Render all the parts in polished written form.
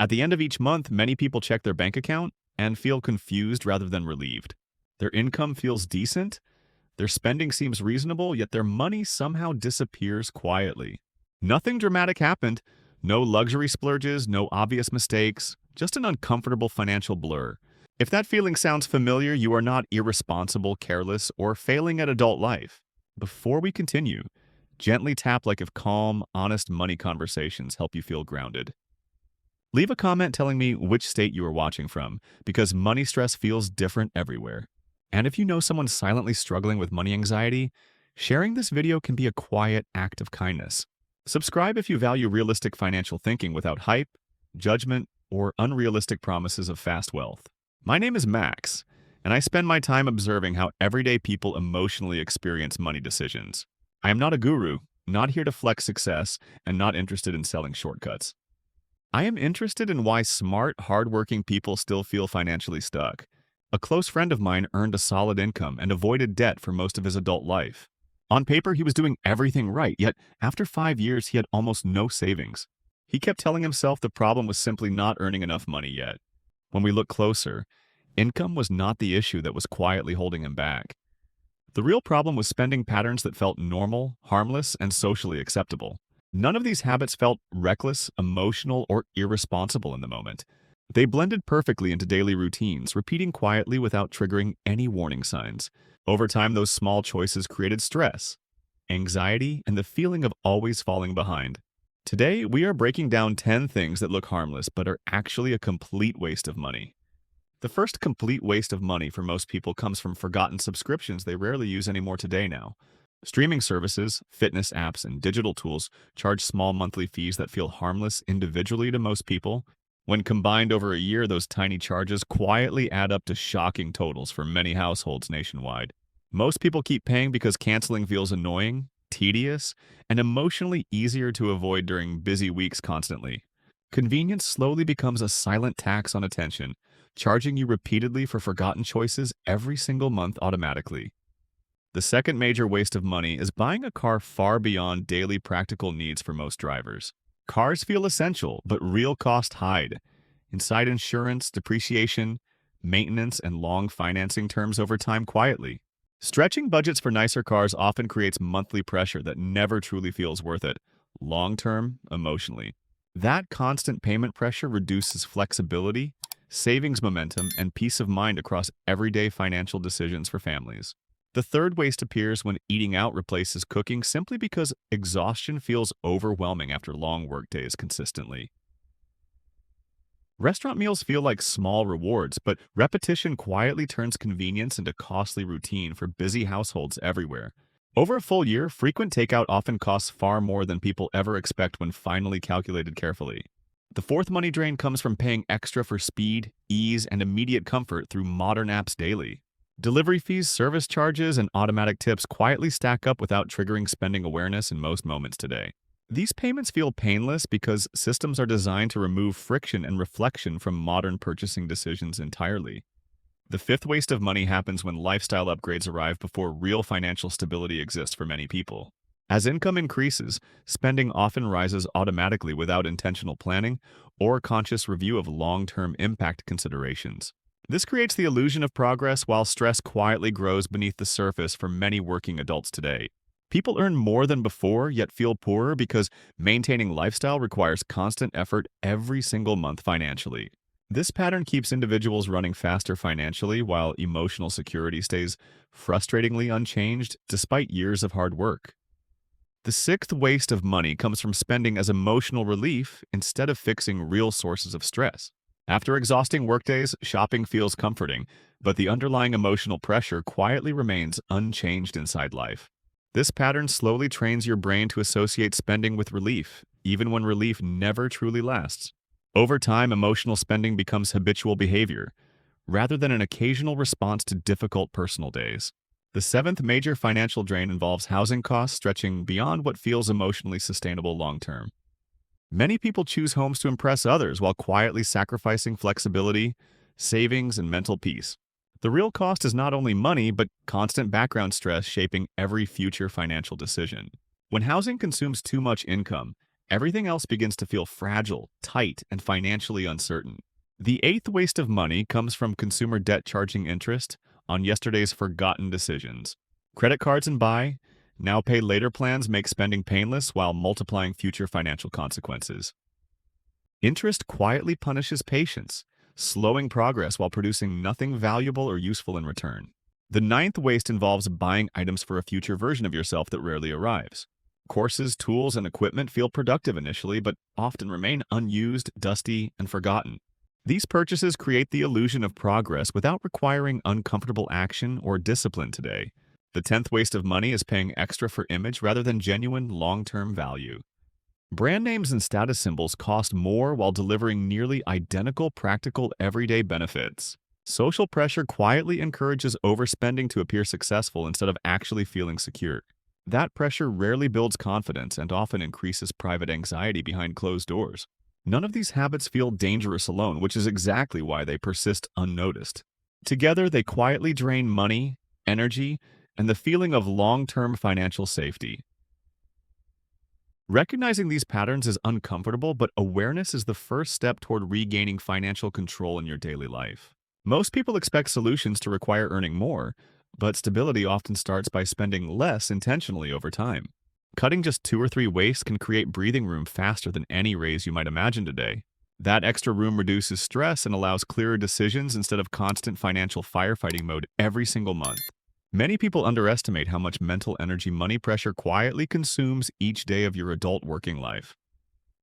At the end of each month, many people check their bank account and feel confused rather than relieved. Their income feels decent, their spending seems reasonable, yet their money somehow disappears quietly. Nothing dramatic happened, no luxury splurges, no obvious mistakes, just an uncomfortable financial blur. If that feeling sounds familiar, you are not irresponsible, careless, or failing at adult life. Before we continue, gently tap like if calm, honest money conversations help you feel grounded. Leave a comment telling me which state you are watching from, because money stress feels different everywhere. And if you know someone silently struggling with money anxiety, sharing this video can be a quiet act of kindness. Subscribe if you value realistic financial thinking without hype, judgment, or unrealistic promises of fast wealth. My name is Max, and I spend my time observing how everyday people emotionally experience money decisions. I am not a guru, not here to flex success, and not interested in selling shortcuts. I am interested in why smart, hardworking people still feel financially stuck. A close friend of mine earned a solid income and avoided debt for most of his adult life. On paper, he was doing everything right, yet after 5 years, he had almost no savings. He kept telling himself the problem was simply not earning enough money yet. When we look closer, income was not the issue that was quietly holding him back. The real problem was spending patterns that felt normal, harmless, and socially acceptable. None of these habits felt reckless, emotional, or irresponsible in the moment. They blended perfectly into daily routines, repeating quietly without triggering any warning signs. Over time, those small choices created stress, anxiety, and the feeling of always falling behind. Today, we are breaking down 10 things that look harmless but are actually a complete waste of money. The first complete waste of money for most people comes from forgotten subscriptions they rarely use anymore today now. Streaming services, fitness apps, and digital tools charge small monthly fees that feel harmless individually to most people. When combined over a year, those tiny charges quietly add up to shocking totals for many households nationwide. Most people keep paying because canceling feels annoying, tedious, and emotionally easier to avoid during busy weeks constantly. Convenience slowly becomes a silent tax on attention, charging you repeatedly for forgotten choices every single month automatically. The second major waste of money is buying a car far beyond daily practical needs for most drivers. Cars feel essential, but real costs hide inside insurance, depreciation, maintenance, and long financing terms over time quietly. Stretching budgets for nicer cars often creates monthly pressure that never truly feels worth it, long-term, emotionally. That constant payment pressure reduces flexibility, savings momentum, and peace of mind across everyday financial decisions for families. The third waste appears when eating out replaces cooking simply because exhaustion feels overwhelming after long workdays consistently. Restaurant meals feel like small rewards, but repetition quietly turns convenience into costly routine for busy households everywhere. Over a full year, frequent takeout often costs far more than people ever expect when finally calculated carefully. The fourth money drain comes from paying extra for speed, ease, and immediate comfort through modern apps daily. Delivery fees, service charges, and automatic tips quietly stack up without triggering spending awareness in most moments today. These payments feel painless because systems are designed to remove friction and reflection from modern purchasing decisions entirely. The fifth waste of money happens when lifestyle upgrades arrive before real financial stability exists for many people. As income increases, spending often rises automatically without intentional planning or conscious review of long-term impact considerations. This creates the illusion of progress while stress quietly grows beneath the surface for many working adults today. People earn more than before, yet feel poorer because maintaining lifestyle requires constant effort every single month financially. This pattern keeps individuals running faster financially while emotional security stays frustratingly unchanged despite years of hard work. The sixth waste of money comes from spending as emotional relief instead of fixing real sources of stress. After exhausting workdays, shopping feels comforting, but the underlying emotional pressure quietly remains unchanged inside life. This pattern slowly trains your brain to associate spending with relief, even when relief never truly lasts. Over time, emotional spending becomes habitual behavior, rather than an occasional response to difficult personal days. The seventh major financial drain involves housing costs stretching beyond what feels emotionally sustainable long-term. Many people choose homes to impress others while quietly sacrificing flexibility, savings, and mental peace. The real cost is not only money, but constant background stress shaping every future financial decision. When housing consumes too much income, Everything else begins to feel fragile, tight, and financially uncertain. The eighth waste of money comes from consumer debt charging interest on yesterday's forgotten decisions. Credit cards and buy, now pay later plans make spending painless while multiplying future financial consequences. Interest quietly punishes patience, slowing progress while producing nothing valuable or useful in return. The ninth waste involves buying items for a future version of yourself that rarely arrives. Courses, tools, and equipment feel productive initially, but often remain unused, dusty, and forgotten. These purchases create the illusion of progress without requiring uncomfortable action or discipline today. The tenth waste of money is paying extra for image rather than genuine long-term value. Brand names and status symbols cost more while delivering nearly identical practical everyday benefits. Social pressure quietly encourages overspending to appear successful instead of actually feeling secure. That pressure rarely builds confidence and often increases private anxiety behind closed doors. None of these habits feel dangerous alone, which is exactly why they persist unnoticed. Together, they quietly drain money, energy, and the feeling of long-term financial safety. Recognizing these patterns is uncomfortable, but awareness is the first step toward regaining financial control in your daily life. Most people expect solutions to require earning more, but stability often starts by spending less intentionally over time. Cutting just 2 or 3 wastes can create breathing room faster than any raise you might imagine today. That extra room reduces stress and allows clearer decisions instead of constant financial firefighting mode every single month. Many people underestimate how much mental energy money pressure quietly consumes each day of your adult working life.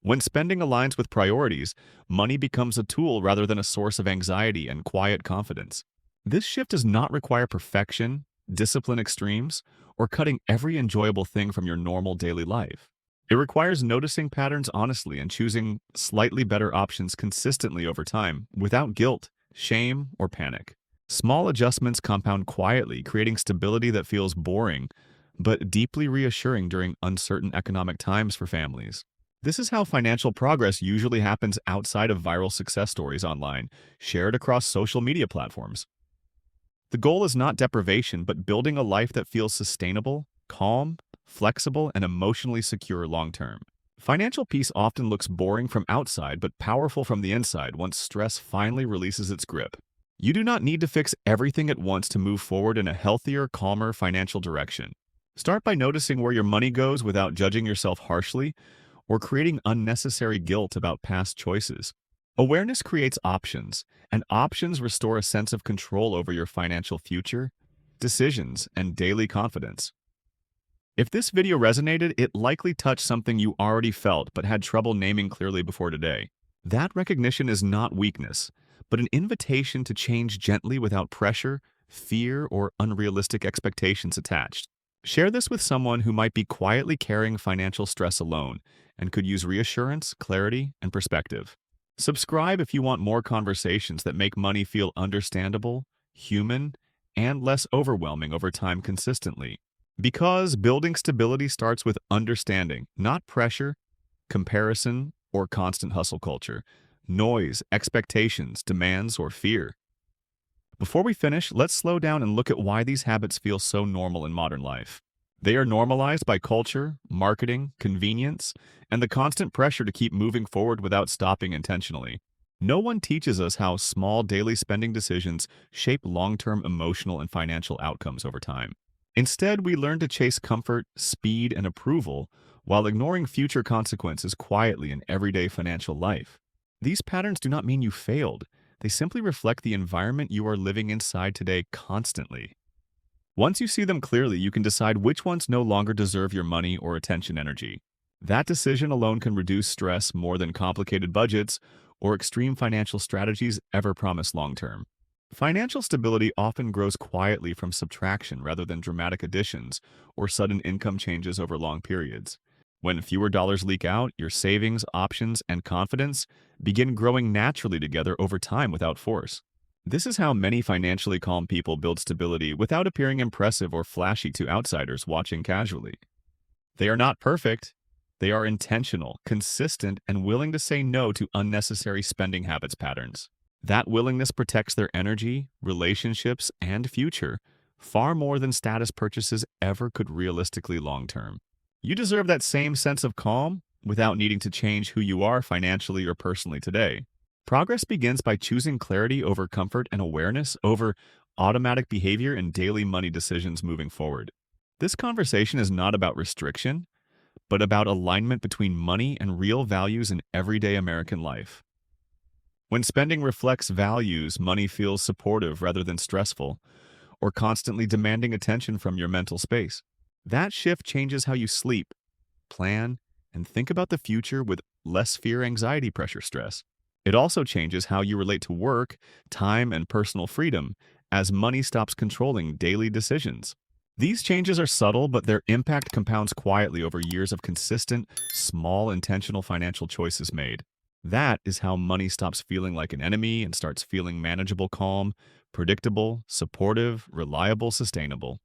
When spending aligns with priorities, money becomes a tool rather than a source of anxiety and quiet confidence. This shift does not require perfection, discipline extremes, or cutting every enjoyable thing from your normal daily life. It requires noticing patterns honestly and choosing slightly better options consistently over time without guilt, shame, or panic. Small adjustments compound quietly, creating stability that feels boring, but deeply reassuring during uncertain economic times for families. This is how financial progress usually happens outside of viral success stories online, shared across social media platforms. The goal is not deprivation, but building a life that feels sustainable, calm, flexible, and emotionally secure long term. Financial peace often looks boring from outside, but powerful from the inside once stress finally releases its grip. You do not need to fix everything at once to move forward in a healthier, calmer financial direction. Start by noticing where your money goes without judging yourself harshly or creating unnecessary guilt about past choices. Awareness creates options, and options restore a sense of control over your financial future, decisions, and daily confidence. If this video resonated, it likely touched something you already felt but had trouble naming clearly before today. That recognition is not weakness, but an invitation to change gently without pressure, fear, or unrealistic expectations attached. Share this with someone who might be quietly carrying financial stress alone and could use reassurance, clarity, and perspective. Subscribe if you want more conversations that make money feel understandable, human, and less overwhelming over time consistently. Because building stability starts with understanding, not pressure, comparison, or constant hustle culture, noise, expectations, demands, or fear. Before we finish, let's slow down and look at why these habits feel so normal in modern life. They are normalized by culture, marketing, convenience, and the constant pressure to keep moving forward without stopping intentionally. No one teaches us how small daily spending decisions shape long-term emotional and financial outcomes over time. Instead, we learn to chase comfort, speed, and approval while ignoring future consequences quietly in everyday financial life. These patterns do not mean you failed. They simply reflect the environment you are living inside today constantly. Once you see them clearly, you can decide which ones no longer deserve your money or attention energy. That decision alone can reduce stress more than complicated budgets or extreme financial strategies ever promise long-term. Financial stability often grows quietly from subtraction rather than dramatic additions or sudden income changes over long periods. When fewer dollars leak out, your savings, options, and confidence begin growing naturally together over time without force. This is how many financially calm people build stability without appearing impressive or flashy to outsiders watching casually. They are not perfect. They are intentional, consistent, and willing to say no to unnecessary spending habits patterns. That willingness protects their energy, relationships, and future far more than status purchases ever could realistically long-term. You deserve that same sense of calm, without needing to change who you are financially or personally today. Progress begins by choosing clarity over comfort and awareness over automatic behavior and daily money decisions moving forward. This conversation is not about restriction, but about alignment between money and real values in everyday American life. When spending reflects values, money feels supportive rather than stressful, or constantly demanding attention from your mental space. That shift changes how you sleep, plan, and think about the future with less fear, anxiety, pressure, stress. It also changes how you relate to work, time, and personal freedom as money stops controlling daily decisions. These changes are subtle, but their impact compounds quietly over years of consistent, small, intentional financial choices made. That is how money stops feeling like an enemy and starts feeling manageable, calm, predictable, supportive, reliable, sustainable.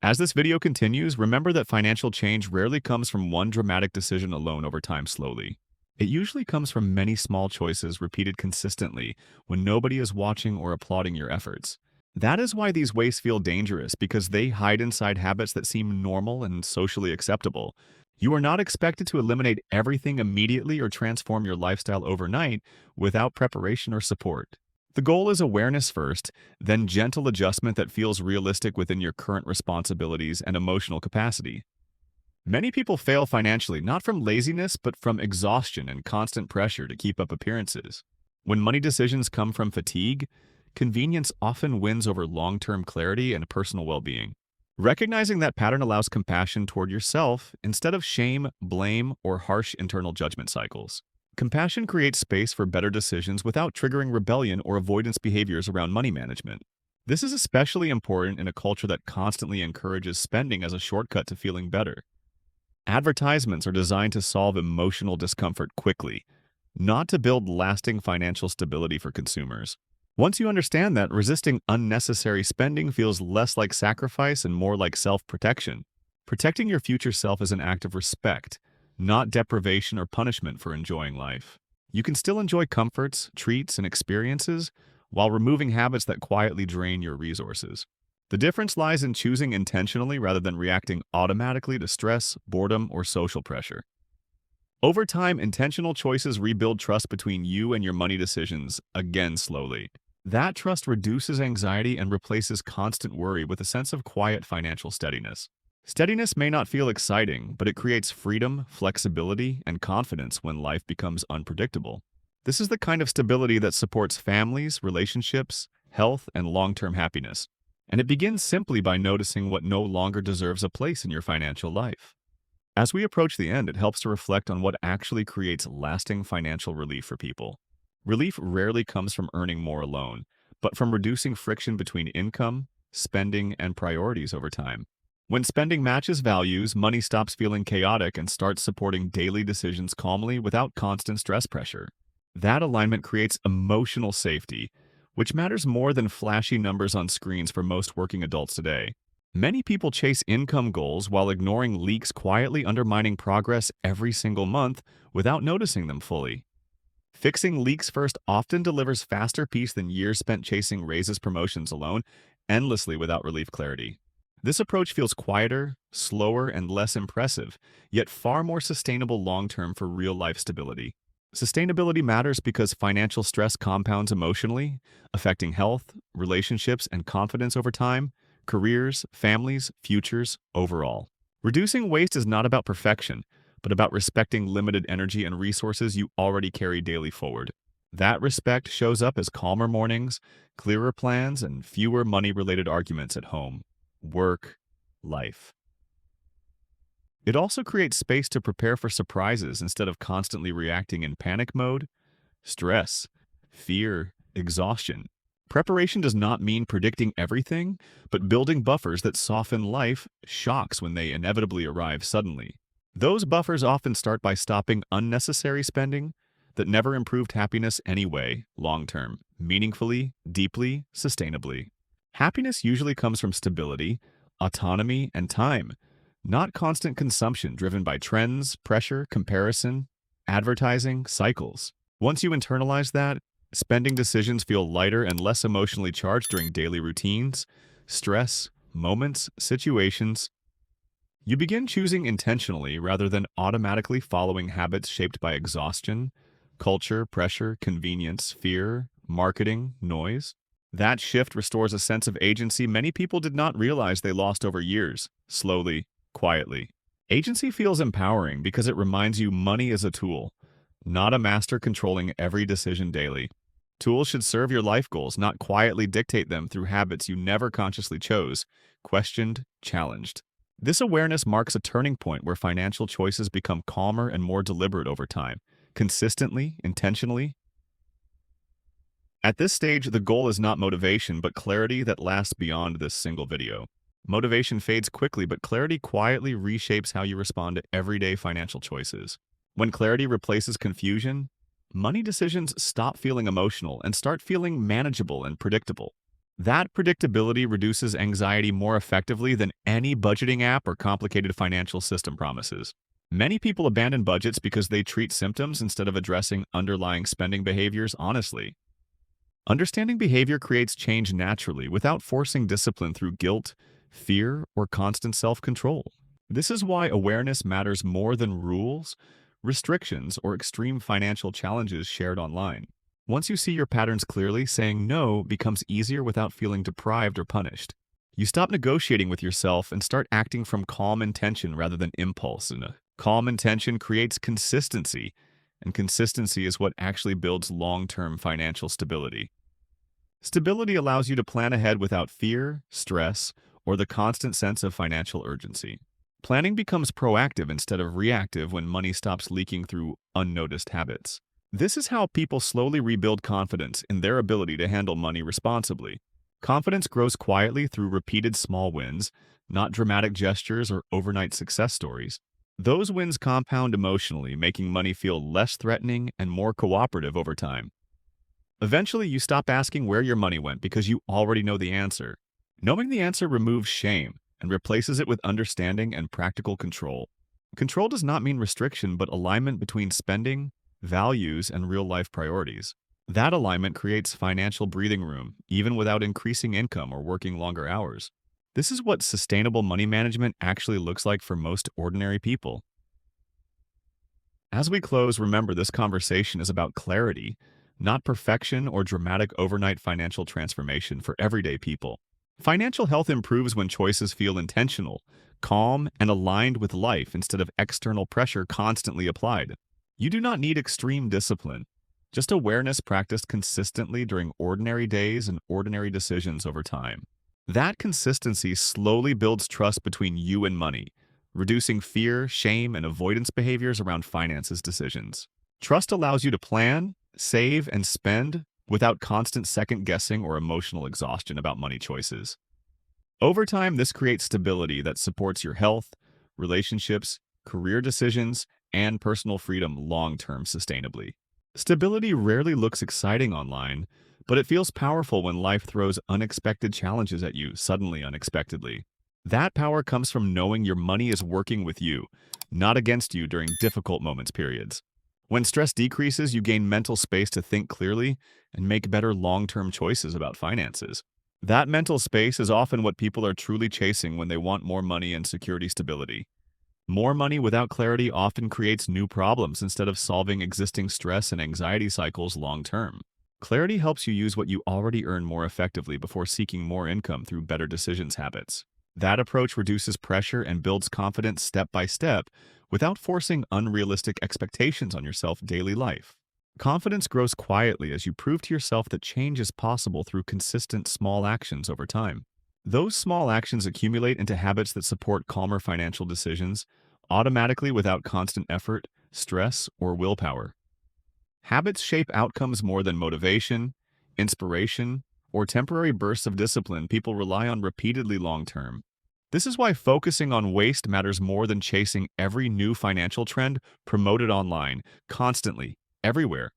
As this video continues, remember that financial change rarely comes from one dramatic decision alone over time slowly. It usually comes from many small choices repeated consistently when nobody is watching or applauding your efforts. That is why these ways feel dangerous, because they hide inside habits that seem normal and socially acceptable. You are not expected to eliminate everything immediately or transform your lifestyle overnight without preparation or support. The goal is awareness first, then gentle adjustment that feels realistic within your current responsibilities and emotional capacity. Many people fail financially not from laziness but from exhaustion and constant pressure to keep up appearances. When money decisions come from fatigue, convenience often wins over long-term clarity and personal well-being. Recognizing that pattern allows compassion toward yourself instead of shame, blame, or harsh internal judgment cycles. Compassion creates space for better decisions without triggering rebellion or avoidance behaviors around money management. This is especially important in a culture that constantly encourages spending as a shortcut to feeling better. Advertisements are designed to solve emotional discomfort quickly, not to build lasting financial stability for consumers. Once you understand that, resisting unnecessary spending feels less like sacrifice and more like self-protection. Protecting your future self is an act of respect, not deprivation or punishment for enjoying life. You can still enjoy comforts, treats, and experiences while removing habits that quietly drain your resources. The difference lies in choosing intentionally rather than reacting automatically to stress, boredom, or social pressure. Over time, intentional choices rebuild trust between you and your money decisions, again slowly. That trust reduces anxiety and replaces constant worry with a sense of quiet financial steadiness. Steadiness may not feel exciting, but it creates freedom, flexibility, and confidence when life becomes unpredictable. This is the kind of stability that supports families, relationships, health, and long-term happiness. And it begins simply by noticing what no longer deserves a place in your financial life. As we approach the end, it helps to reflect on what actually creates lasting financial relief for people. Relief rarely comes from earning more alone, but from reducing friction between income, spending, and priorities over time. When spending matches values, money stops feeling chaotic and starts supporting daily decisions calmly without constant stress pressure. That alignment creates emotional safety, which matters more than flashy numbers on screens for most working adults today. Many people chase income goals while ignoring leaks quietly undermining progress every single month without noticing them fully. Fixing leaks first often delivers faster peace than years spent chasing raises promotions alone, endlessly without relief clarity. This approach feels quieter, slower, and less impressive, yet far more sustainable long-term for real-life stability. Sustainability matters because financial stress compounds emotionally, affecting health, relationships, and confidence over time, careers, families, futures, overall. Reducing waste is not about perfection, but about respecting limited energy and resources you already carry daily forward. That respect shows up as calmer mornings, clearer plans, and fewer money-related arguments at home, work, life. It also creates space to prepare for surprises instead of constantly reacting in panic mode, stress, fear, exhaustion. Preparation does not mean predicting everything, but building buffers that soften life shocks when they inevitably arrive suddenly. Those buffers often start by stopping unnecessary spending that never improved happiness anyway, long-term, meaningfully, deeply, sustainably. Happiness usually comes from stability, autonomy, and time, not constant consumption driven by trends, pressure, comparison, advertising, cycles. Once you internalize that, spending decisions feel lighter and less emotionally charged during daily routines, stress, moments, situations. You begin choosing intentionally rather than automatically following habits shaped by exhaustion, culture, pressure, convenience, fear, marketing, noise. That shift restores a sense of agency many people did not realize they lost over years, slowly, quietly. Agency feels empowering because it reminds you money is a tool, not a master controlling every decision daily. Tools should serve your life goals, not quietly dictate them through habits you never consciously chose, questioned, challenged. This awareness marks a turning point where financial choices become calmer and more deliberate over time, consistently, intentionally. At this stage, the goal is not motivation, but clarity that lasts beyond this single video. Motivation fades quickly, but clarity quietly reshapes how you respond to everyday financial choices. When clarity replaces confusion, money decisions stop feeling emotional and start feeling manageable and predictable. That predictability reduces anxiety more effectively than any budgeting app or complicated financial system promises. Many people abandon budgets because they treat symptoms instead of addressing underlying spending behaviors honestly. Understanding behavior creates change naturally without forcing discipline through guilt, fear, or constant self-control. This is why awareness matters more than rules, restrictions, or extreme financial challenges shared online. Once you see your patterns clearly, saying no becomes easier without feeling deprived or punished. You stop negotiating with yourself and start acting from calm intention rather than impulse. And a calm intention creates consistency, and consistency is what actually builds long-term financial stability. Stability allows you to plan ahead without fear, stress, or the constant sense of financial urgency. Planning becomes proactive instead of reactive when money stops leaking through unnoticed habits. This is how people slowly rebuild confidence in their ability to handle money responsibly. Confidence grows quietly through repeated small wins, not dramatic gestures or overnight success stories. Those wins compound emotionally, making money feel less threatening and more cooperative over time. Eventually, you stop asking where your money went because you already know the answer. Knowing the answer removes shame and replaces it with understanding and practical control. Control does not mean restriction, but alignment between spending, values, and real-life priorities. That alignment creates financial breathing room, even without increasing income or working longer hours. This is what sustainable money management actually looks like for most ordinary people. As we close, remember this conversation is about clarity, not perfection or dramatic overnight financial transformation for everyday people. Financial health improves when choices feel intentional, calm, and aligned with life instead of external pressure constantly applied. You do not need extreme discipline, just awareness practiced consistently during ordinary days and ordinary decisions over time. That consistency slowly builds trust between you and money, reducing fear, shame, and avoidance behaviors around finances decisions. Trust allows you to plan, save, and spend without constant second-guessing or emotional exhaustion about money choices. Over time, this creates stability that supports your health, relationships, career decisions, and personal freedom long-term sustainably. Stability rarely looks exciting online, but it feels powerful when life throws unexpected challenges at you suddenly unexpectedly. That power comes from knowing your money is working with you, not against you during difficult moments periods. When stress decreases, you gain mental space to think clearly and make better long-term choices about finances. That mental space is often what people are truly chasing when they want more money and security stability. More money without clarity often creates new problems instead of solving existing stress and anxiety cycles long-term. Clarity helps you use what you already earn more effectively before seeking more income through better decisions habits. That approach reduces pressure and builds confidence step by step without forcing unrealistic expectations on yourself daily life. Confidence grows quietly as you prove to yourself that change is possible through consistent small actions over time. Those small actions accumulate into habits that support calmer financial decisions, automatically without constant effort, stress, or willpower. Habits shape outcomes more than motivation, inspiration, or temporary bursts of discipline people rely on repeatedly long term. This is why focusing on waste matters more than chasing every new financial trend promoted online, constantly, everywhere.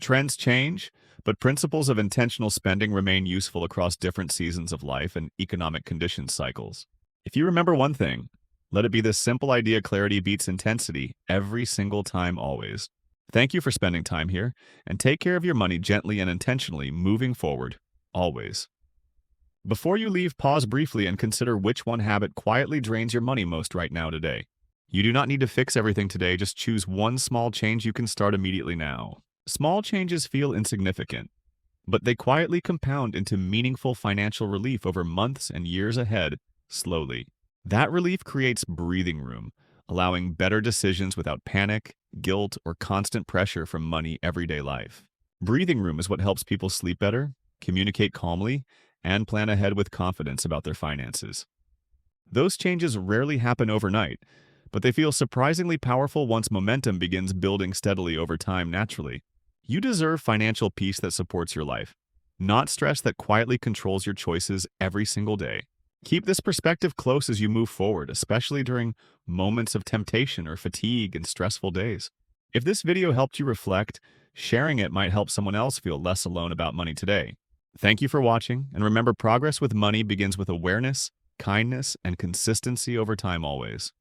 Trends change, but principles of intentional spending remain useful across different seasons of life and economic conditions cycles. If you remember one thing, let it be this simple idea: clarity beats intensity every single time, always. Thank you for spending time here, and take care of your money gently and intentionally moving forward, always. Before you leave, pause briefly and consider which one habit quietly drains your money most right now today. You do not need to fix everything today, just choose one small change you can start immediately now. Small changes feel insignificant, but they quietly compound into meaningful financial relief over months and years ahead, slowly. That relief creates breathing room, allowing better decisions without panic, guilt, or constant pressure from money everyday life. Breathing room is what helps people sleep better, communicate calmly, and plan ahead with confidence about their finances. Those changes rarely happen overnight, but they feel surprisingly powerful once momentum begins building steadily over time naturally. You deserve financial peace that supports your life, not stress that quietly controls your choices every single day. Keep this perspective close as you move forward, especially during moments of temptation or fatigue and stressful days. If this video helped you reflect, sharing it might help someone else feel less alone about money today. Thank you for watching, and remember, progress with money begins with awareness, kindness, and consistency over time always.